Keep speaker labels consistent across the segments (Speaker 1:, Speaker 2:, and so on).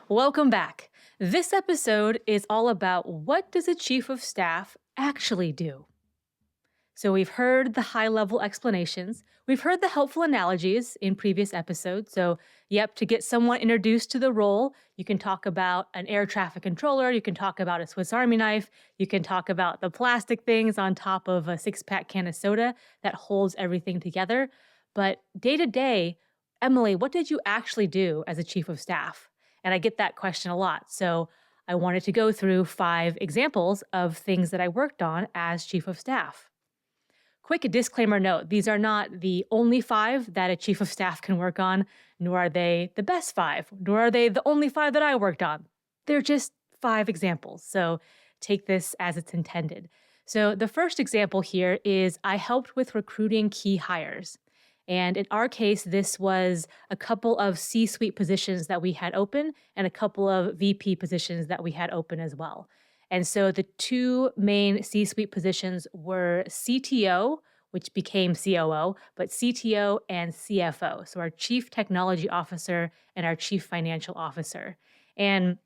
Speaker 1: Welcome back. This episode is all about what does a chief of staff actually do? So we've heard the high-level explanations. We've heard the helpful analogies in previous episodes. So, yep, to get someone introduced to the role, you can talk about an air traffic controller, you can talk about a Swiss Army knife, you can talk about the plastic things on top of a six-pack can of soda that holds everything together. But day to day, Emily, what did you actually do as a chief of staff? And I get that question a lot. So I wanted to go through 5 examples of things that I worked on as chief of staff. Quick disclaimer note, these are not the only 5 that a chief of staff can work on, nor are they the best 5, nor are they the only 5 that I worked on. They're just 5 examples, so take this as it's intended. So the first example here is I helped with recruiting key hires. And in our case, this was a couple of C-suite positions that we had open and a couple of VP positions that we had open as well. And so the 2 main C-suite positions were CTO, which became COO, but CTO and CFO. So our Chief Technology Officer and our Chief Financial Officer. And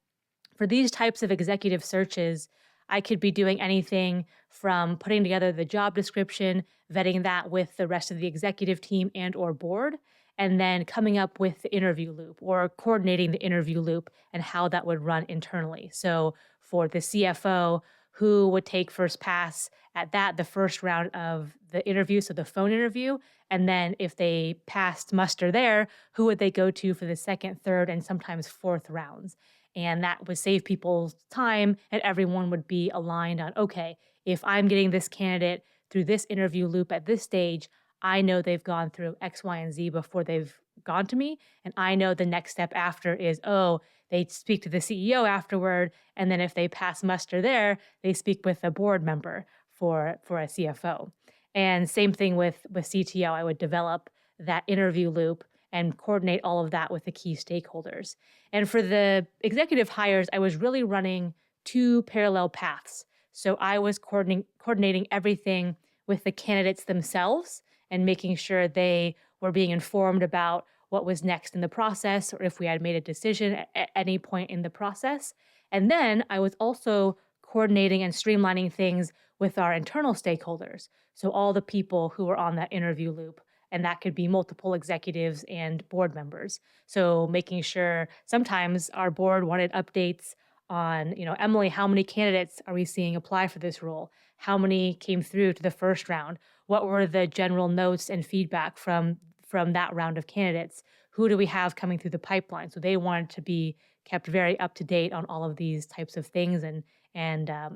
Speaker 1: for these types of executive searches, I could be doing anything from putting together the job description, vetting that with the rest of the executive team and or board, and then coming up with the interview loop or coordinating the interview loop and how that would run internally. So for the CFO, who would take first pass at that, the first round of the interview, so the phone interview, and then if they passed muster there, who would they go to for the second, third, and sometimes fourth rounds? And that would save people's time and everyone would be aligned on, okay, if I'm getting this candidate through this interview loop at this stage, I know they've gone through X, Y, and Z before they've gone to me. And I know the next step after is, oh, they speak to the CEO afterward. And then if they pass muster there, they speak with a board member for a CFO. And same thing with CTO, I would develop that interview loop and coordinate all of that with the key stakeholders. And for the executive hires, I was really running 2 parallel paths. So I was coordinating everything with the candidates themselves and making sure they were being informed about what was next in the process or if we had made a decision at any point in the process. And then I was also coordinating and streamlining things with our internal stakeholders. So all the people who were on that interview loop, and that could be multiple executives and board members. So making sure sometimes our board wanted updates on, Emily, how many candidates are we seeing apply for this role? How many came through to the first round? What were the general notes and feedback from that round of candidates? Who do we have coming through the pipeline? So they wanted to be kept very up to date on all of these types of things and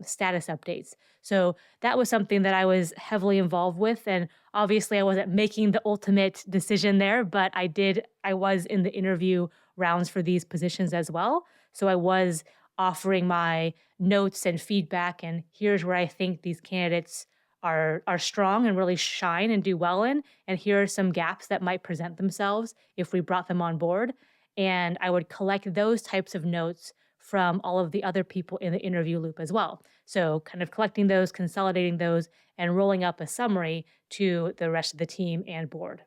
Speaker 1: status updates. So that was something that I was heavily involved with. And obviously I wasn't making the ultimate decision there, but I was in the interview rounds for these positions as well. So I was offering my notes and feedback and here's where I think these candidates are strong and really shine and do well in. And here are some gaps that might present themselves if we brought them on board. And I would collect those types of notes from all of the other people in the interview loop as well. So kind of collecting those, consolidating those, and rolling up a summary to the rest of the team and board.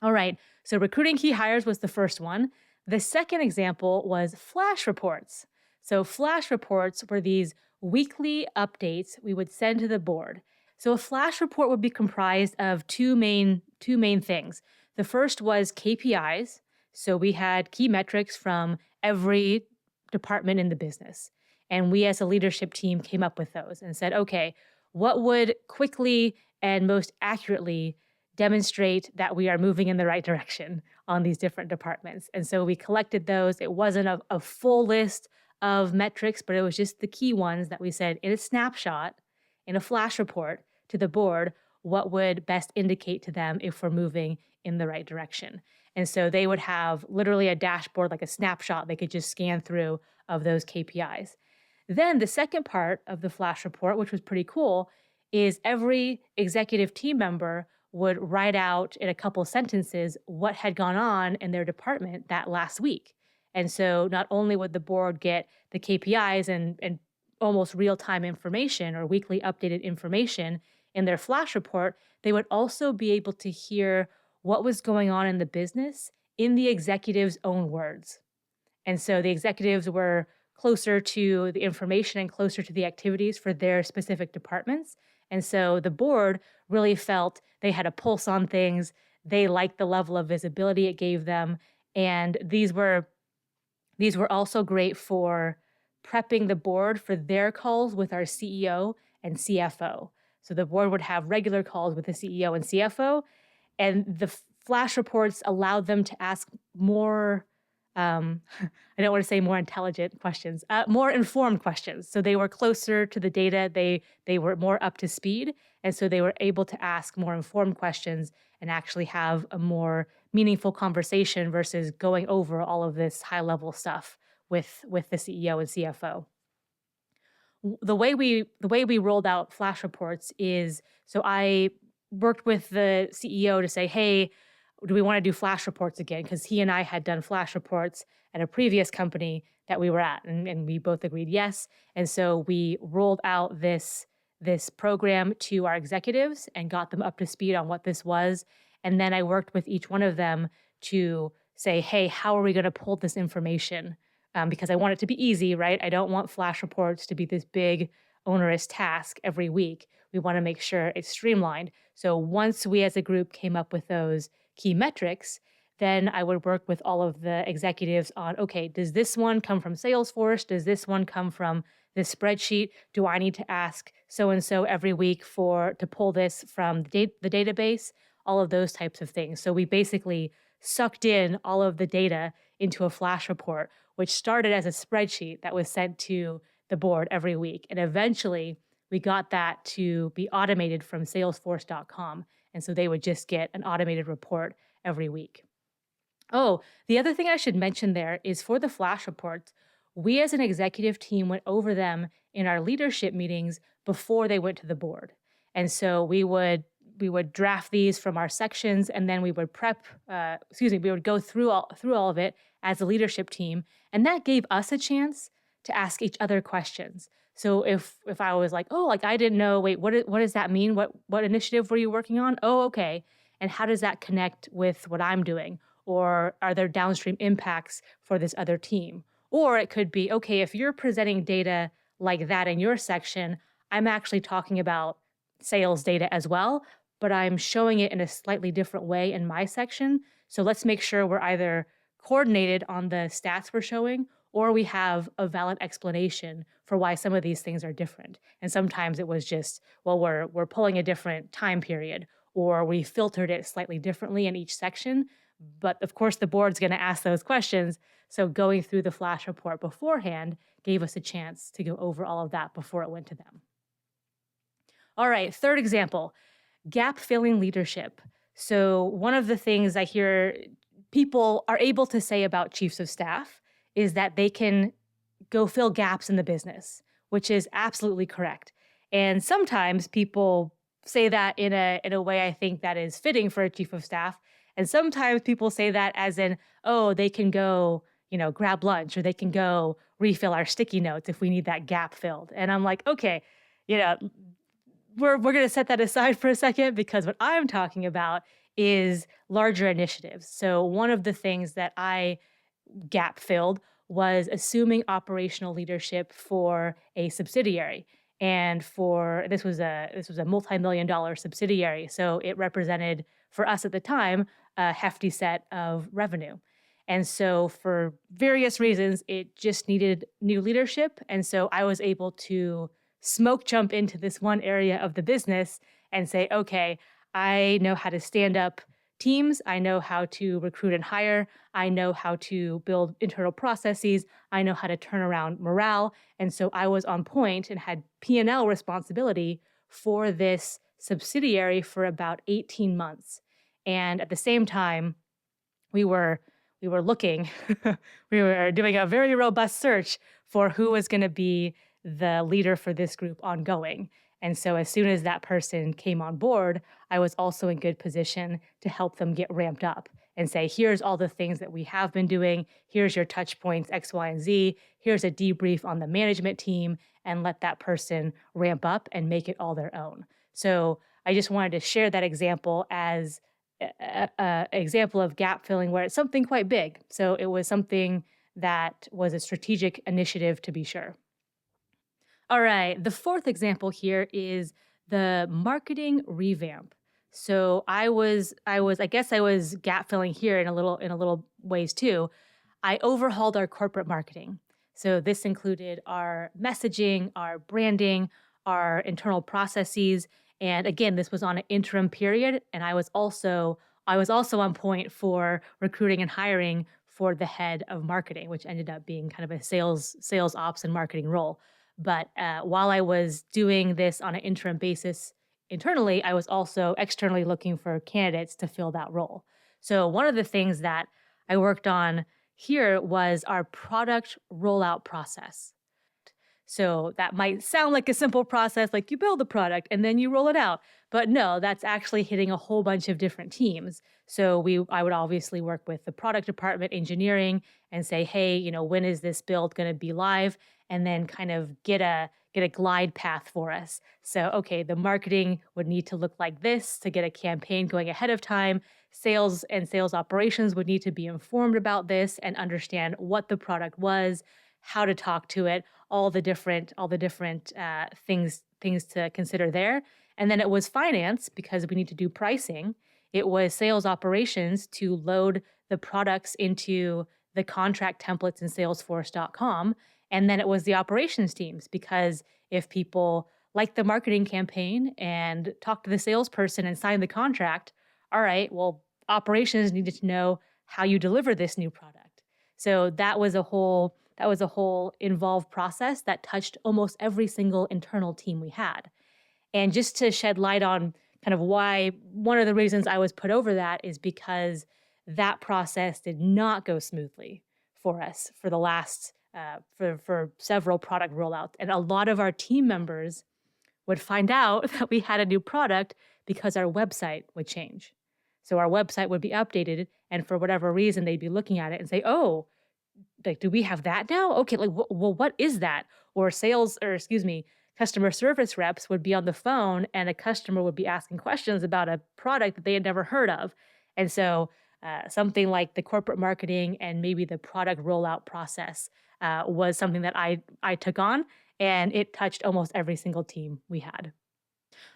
Speaker 1: All right, so recruiting key hires was the first one. The second example was flash reports. So flash reports were these weekly updates we would send to the board. So a flash report would be comprised of two main things. The first was KPIs. So we had key metrics from every department in the business. And we as a leadership team came up with those and said, okay, what would quickly and most accurately demonstrate that we are moving in the right direction on these different departments? And so we collected those. It wasn't a full list of metrics, but it was just the key ones that we said in a snapshot, in a flash report to the board, what would best indicate to them if we're moving in the right direction. And so they would have literally a dashboard, like a snapshot they could just scan through of those KPIs. Then the second part of the flash report, which was pretty cool, is every executive team member would write out in a couple sentences what had gone on in their department that last week. And so not only would the board get the KPIs and almost real-time information or weekly updated information in their flash report, they would also be able to hear what was going on in the business in the executive's own words. And so the executives were closer to the information and closer to the activities for their specific departments. And so the board really felt they had a pulse on things. They liked the level of visibility it gave them. And these were also great for prepping the board for their calls with our CEO and CFO. So the board would have regular calls with the CEO and CFO, and the flash reports allowed them to ask more, I don't want to say more intelligent questions, more informed questions. So they were closer to the data, they were more up to speed, and so they were able to ask more informed questions and actually have a more meaningful conversation versus going over all of this high level stuff with the CEO and CFO. The way we rolled out flash reports is, so I worked with the CEO to say, hey, do we want to do flash reports again? Because he and I had done flash reports at a previous company that we were at, and we both agreed yes. And so we rolled out this program to our executives and got them up to speed on what this was. And then I worked with each one of them to say, hey, how are we going to pull this information? Because I want it to be easy, right? I don't want flash reports to be this big, onerous task every week. We want to make sure it's streamlined. So once we as a group came up with those key metrics, then I would work with all of the executives on, okay, does this one come from Salesforce? Does this one come from this spreadsheet? Do I need to ask so-and-so every week to pull this from the database? All of those types of things. So we basically sucked in all of the data into a flash report, which started as a spreadsheet that was sent to the board every week. And eventually we got that to be automated from salesforce.com. And so they would just get an automated report every week. Oh, the other thing I should mention there is for the flash reports, we as an executive team went over them in our leadership meetings before they went to the board. And so we would draft these from our sections, and then we would we would go through all of it as a leadership team, and that gave us a chance to ask each other questions. So if I was like, oh, like I didn't know, wait, what does that mean? What initiative were you working on? Oh, okay. And how does that connect with what I'm doing? Or are there downstream impacts for this other team? Or it could be, okay, if you're presenting data like that in your section, I'm actually talking about sales data as well, but I'm showing it in a slightly different way in my section. So let's make sure we're either coordinated on the stats we're showing, or we have a valid explanation for why some of these things are different. And sometimes it was just, well, we're pulling a different time period, or we filtered it slightly differently in each section. But of course, the board's going to ask those questions. So going through the flash report beforehand gave us a chance to go over all of that before it went to them. All right, third example, gap filling leadership. So one of the things I hear people are able to say about chiefs of staff is that they can go fill gaps in the business, which is absolutely correct. And sometimes people say that in a way I think that is fitting for a chief of staff. And sometimes people say that as in, oh, they can go, grab lunch, or they can go refill our sticky notes if we need that gap filled. And I'm like, okay, we're going to set that aside for a second, because what I'm talking about is larger initiatives. So one of the things that I gap filled was assuming operational leadership for a subsidiary. And this was a multi-million-dollar subsidiary. So it represented, for us at the time, a hefty set of revenue. And so for various reasons, it just needed new leadership. And so I was able to smoke jump into this one area of the business and say, okay, I know how to stand up teams. I know how to recruit and hire. I know how to build internal processes. I know how to turn around morale. And so I was on point and had P&L responsibility for this subsidiary for about 18 months. And at the same time, we were looking, we were doing a very robust search for who was going to be the leader for this group ongoing. And so as soon as that person came on board, I was also in good position to help them get ramped up and say, here's all the things that we have been doing. Here's your touch points, X, Y, and Z. Here's a debrief on the management team, and let that person ramp up and make it all their own. So I just wanted to share that example as an example of gap filling where it's something quite big. So it was something that was a strategic initiative to be sure. All right. The fourth example here is the marketing revamp. So I guess I was gap filling here in a little ways too. I overhauled our corporate marketing. So this included our messaging, our branding, our internal processes, and again, this was on an interim period and I was also on point for recruiting and hiring for the head of marketing, which ended up being kind of a sales ops and marketing role. But while I was doing this on an interim basis internally, I was also externally looking for candidates to fill that role. So one of the things that I worked on here was our product rollout process. So that might sound like a simple process, like you build the product and then you roll it out. But no, that's actually hitting a whole bunch of different teams. So I would obviously work with the product department, engineering, and say, hey, when is this build going to be live? And then kind of get a glide path for us. So, okay, the marketing would need to look like this to get a campaign going ahead of time. Sales and sales operations would need to be informed about this and understand what the product was, how to talk to it, all the different things to consider there. And then it was finance because we need to do pricing. It was sales operations to load the products into the contract templates in Salesforce.com. And then it was the operations teams because if people like the marketing campaign and talk to the salesperson and sign the contract, all right, well, operations needed to know how you deliver this new product. So that was a whole involved process that touched almost every single internal team we had. And just to shed light on kind of why one of the reasons I was put over that is because that process did not go smoothly for us for the last for several product rollouts. And a lot of our team members would find out that we had a new product because our website would change. So our website would be updated, and for whatever reason, they'd be looking at it and say, "Oh, like, do we have that now? Okay, like, well, what is that?" Or customer service reps would be on the phone and a customer would be asking questions about a product that they had never heard of. And so, something like the corporate marketing and maybe the product rollout process was something that I took on, and it touched almost every single team we had.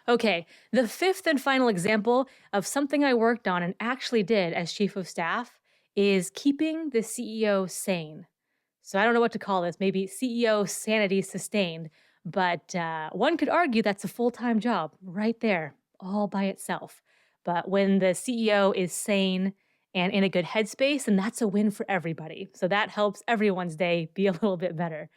Speaker 1: Okay, the fifth and final example of something I worked on and actually did as chief of staff is keeping the CEO sane. So I don't know what to call this, maybe CEO sanity sustained, but one could argue that's a full time job right there, all by itself. But when the CEO is sane and in a good headspace, and that's a win for everybody. So that helps everyone's day be a little bit better.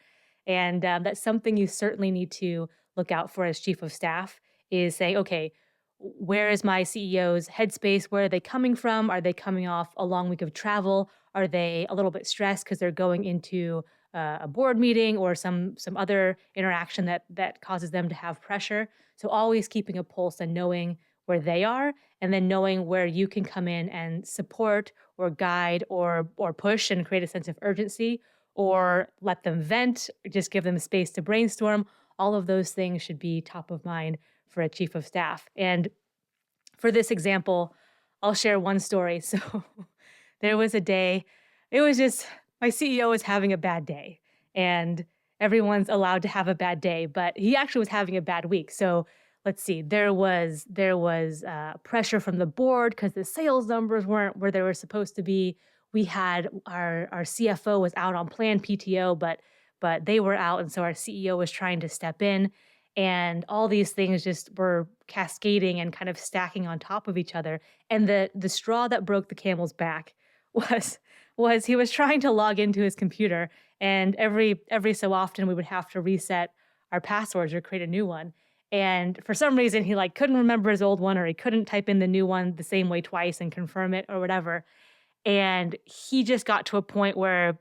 Speaker 1: And that's something you certainly need to look out for as chief of staff is saying, okay, where is my CEO's headspace? Where are they coming from? Are they coming off a long week of travel? Are they a little bit stressed because they're going into a board meeting or some other interaction that causes them to have pressure? So always keeping a pulse and knowing where they are, and then knowing where you can come in and support or guide or push and create a sense of urgency, or let them vent, or just give them space to brainstorm. All of those things should be top of mind for a chief of staff. And for this example, I'll share one story. So there was a day, it was just my CEO was having a bad day, and everyone's allowed to have a bad day, but he actually was having a bad week. So let's see, there was pressure from the board because the sales numbers weren't where they were supposed to be. We had our CFO was out on planned PTO, but they were out, and so our CEO was trying to step in, and all these things just were cascading and kind of stacking on top of each other. And the straw that broke the camel's back was was he was trying to log into his computer, and every so often we would have to reset our passwords or create a new one. And for some reason he like couldn't remember his old one, or he couldn't type in the new one the same way twice and confirm it or whatever. And he just got to a point where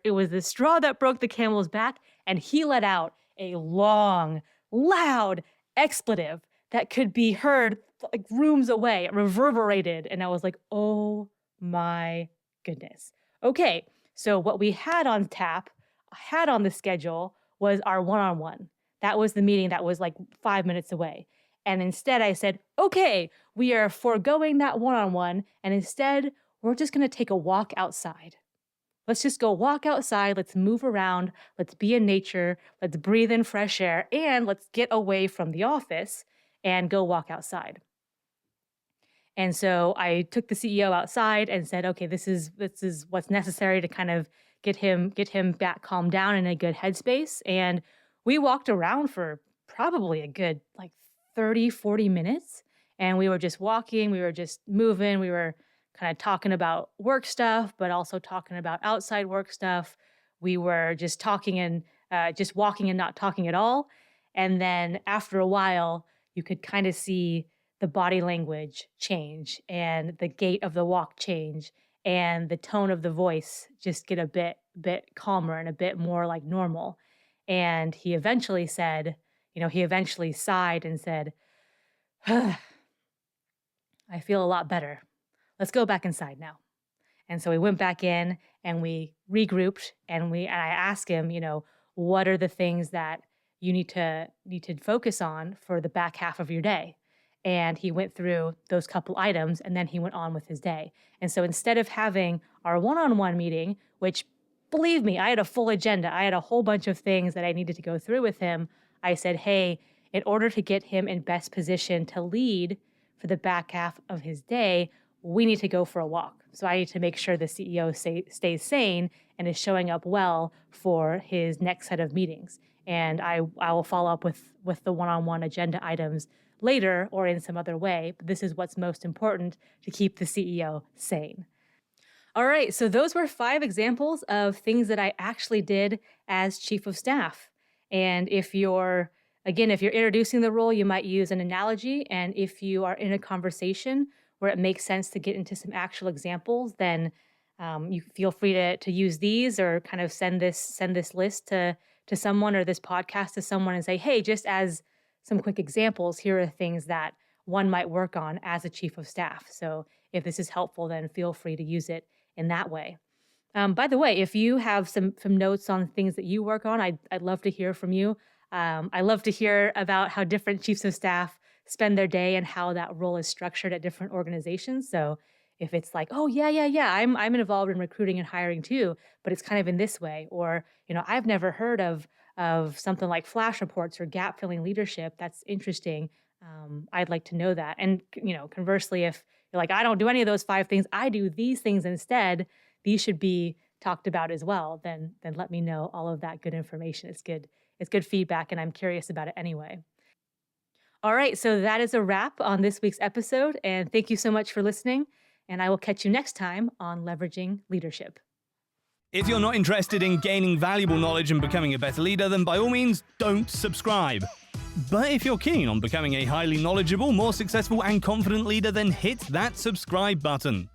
Speaker 1: it was the straw that broke the camel's back, and he let out a long, loud expletive that could be heard like rooms away. It reverberated, and I was like, "Oh my goodness." Okay, so what we had on the schedule was our one-on-one. That was the meeting that was like 5 minutes away. And instead I said, "Okay, we are foregoing that one-on-one, and instead we're just going to take a walk outside." Let's just go walk outside. Let's move around. Let's be in nature. Let's breathe in fresh air. And let's get away from the office and go walk outside. And so I took the CEO outside and said, okay, this is what's necessary to kind of get him back calmed down in a good headspace. And we walked around for probably a good like 30, 40 minutes. And we were just walking, we were just moving, we were kind of talking about work stuff, but also talking about outside work stuff. We were just talking and just walking and not talking at all. And then after a while, you could kind of see the body language change and the gait of the walk change and the tone of the voice just get a bit calmer and a bit more like normal. And he eventually said, he eventually sighed and said, I feel a lot better. Let's go back inside now. And so we went back in and we regrouped and I asked him, what are the things that you need to focus on for the back half of your day? And he went through those couple items and then he went on with his day. And so instead of having our one-on-one meeting, which believe me, I had a full agenda. I had a whole bunch of things that I needed to go through with him. I said, hey, in order to get him in best position to lead for the back half of his day, we need to go for a walk. So I need to make sure the CEO stays sane and is showing up well for his next set of meetings. And I will follow up with the one-on-one agenda items later or in some other way. But this is what's most important to keep the CEO sane. All right, so those were 5 examples of things that I actually did as chief of staff. And if you're introducing the role, you might use an analogy. And if you are in a conversation where it makes sense to get into some actual examples, then you feel free to use these or kind of send this list to someone or this podcast to someone and say, hey, just as some quick examples, here are things that one might work on as a chief of staff. So if this is helpful, then feel free to use it in that way. By the way, if you have some notes on things that you work on, I'd love to hear from you. I love to hear about how different chiefs of staff spend their day and how that role is structured at different organizations. So if it's like, oh yeah, I'm involved in recruiting and hiring too, but it's kind of in this way, or I've never heard of something like flash reports or gap filling leadership. That's interesting. I'd like to know that. And conversely, if you're like, I don't do any of those 5 things, I do these things instead, these should be talked about as well, then let me know all of that good information. It's good feedback, and I'm curious about it anyway. All right, so that is a wrap on this week's episode, and thank you so much for listening, and I will catch you next time on Leveraging Leadership.
Speaker 2: If you're not interested in gaining valuable knowledge and becoming a better leader, then by all means, don't subscribe. But if you're keen on becoming a highly knowledgeable, more successful and confident leader, then hit that subscribe button.